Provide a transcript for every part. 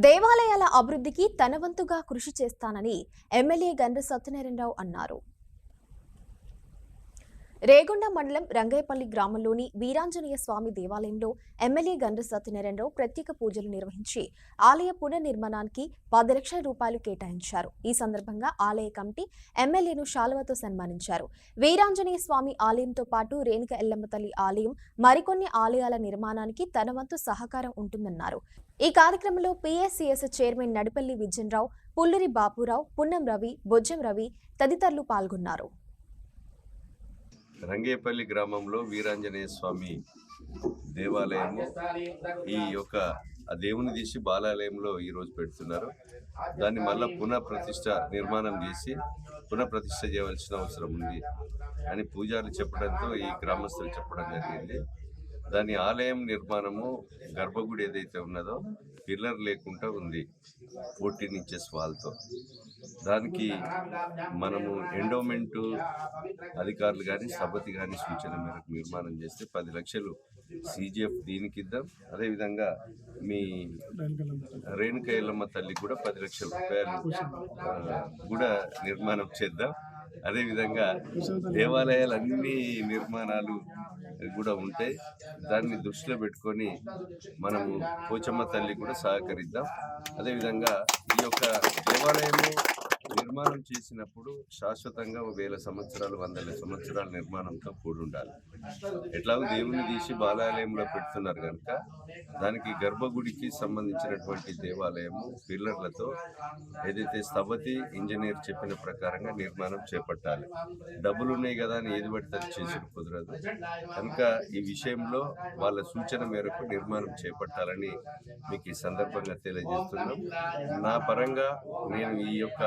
దేవాలయాల అభివృద్ధికి తన వంతుగా కృషి చేస్తానని ఎమ్మెల్యే గండ్ర సత్యనారాయణరావు అన్నారు. రేగొండ మండలం రంగయ్యపల్లి గ్రామంలోని వీరాంజనేయ స్వామి దేవాలయంలో ఎమ్మెల్యే గండ్ర సత్యనారాయణరావు ప్రత్యేక పూజలు నిర్వహించి ఆలయ పునర్నిర్మాణానికి 10 లక్షల రూపాయలు కేటాయించారు. ఈ సందర్భంగా ఆలయ కమిటీ ఎమ్మెల్యేను శాలువాతో సన్మానించారు. వీరాంజనేయ స్వామి ఆలయంతో పాటు రేణుక ఎల్లమ్మ తల్లి ఆలయం, మరికొన్ని ఆలయాల నిర్మాణానికి తన వంతు సహకారం ఉంటుందన్నారు. ఈ కార్యక్రమంలో పిఎస్సిఎస్ చైర్మన్ నడిపల్లి విజయరావు, పుల్లూరి బాపురావు, పున్నం రవి, బొజ్జం రవి తదితరులు పాల్గొన్నారు. రంగేపల్లి గ్రామంలో వీరాంజనేయ స్వామి దేవాలయము ఈ యొక్క ఆ దేవుని తీసి బాలాలయంలో ఈరోజు పెడుతున్నారు. దాన్ని మళ్ళా పునఃప్రతిష్ఠ నిర్మాణం చేసి పునఃప్రతిష్ఠ చేయవలసిన అవసరం ఉంది అని పూజారులు చెప్పడంతో ఈ గ్రామస్తులు చెప్పడం జరిగింది. దాని ఆలయం నిర్మాణము గర్భగుడి ఏదైతే ఉన్నదో పిల్లర్ లేకుండా ఉంది 14 ఇంచెస్ వాల్తో. దానికి మనము ఎండోమెంటు అధికారులు కానీ సభతి కానీ సూచన మేరకు నిర్మాణం చేస్తే 10 లక్షలు CGF దీనికి ఇద్దాం. అదేవిధంగా మీ రేణుక ఎల్లమ్మ తల్లి కూడా 10 లక్షల రూపాయలు కూడా నిర్మాణం చేద్దాం. అదేవిధంగా దేవాలయాలన్నీ నిర్మాణాలు కూడా ఉంటాయి. దాన్ని దృష్టిలో పెట్టుకొని మనము పోచమ్మ తల్లి కూడా సహకరిద్దాం. అదేవిధంగా ఈ యొక్క దేవాలయము నిర్మాణం చేసినప్పుడు శాశ్వతంగా 1000 సంవత్సరాలు 100 సంవత్సరాల నిర్మాణంతో కూడి ఉండాలి. ఎట్లాగో దేవుని తీసి బాలాలయంలో పెడుతున్నారు కనుక దానికి గర్భగుడికి సంబంధించినటువంటి దేవాలయము పిల్లర్లతో ఏదైతే స్థపతి ఇంజనీర్ చెప్పిన ప్రకారంగా నిర్మాణం చేపట్టాలి. డబ్బులు ఉన్నాయి కదా అని ఏది పడితే చేసి కుదరదు కనుక ఈ విషయంలో వాళ్ళ సూచన మేరకు నిర్మాణం చేపట్టాలని మీకు ఈ సందర్భంగా తెలియజేస్తున్నాం. నా పరంగా నేను ఈ యొక్క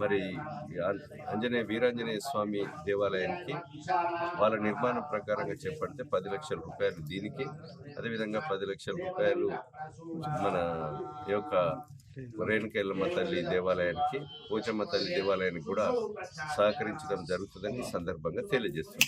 మరి వీరాంజనేయ స్వామి దేవాలయానికి వాళ్ళ నిర్మాణం ప్రకారంగా చేపడితే 10 లక్షల రూపాయలు దీనికి, అదేవిధంగా 10 లక్షల రూపాయలు మన యొక్క రేణుక ఎల్లమ్మ తల్లి దేవాలయానికి, పోచమ్మ తల్లి దేవాలయానికి కూడా సహకరించడం జరుగుతుందని ఈ సందర్భంగా తెలియజేస్తున్నాం.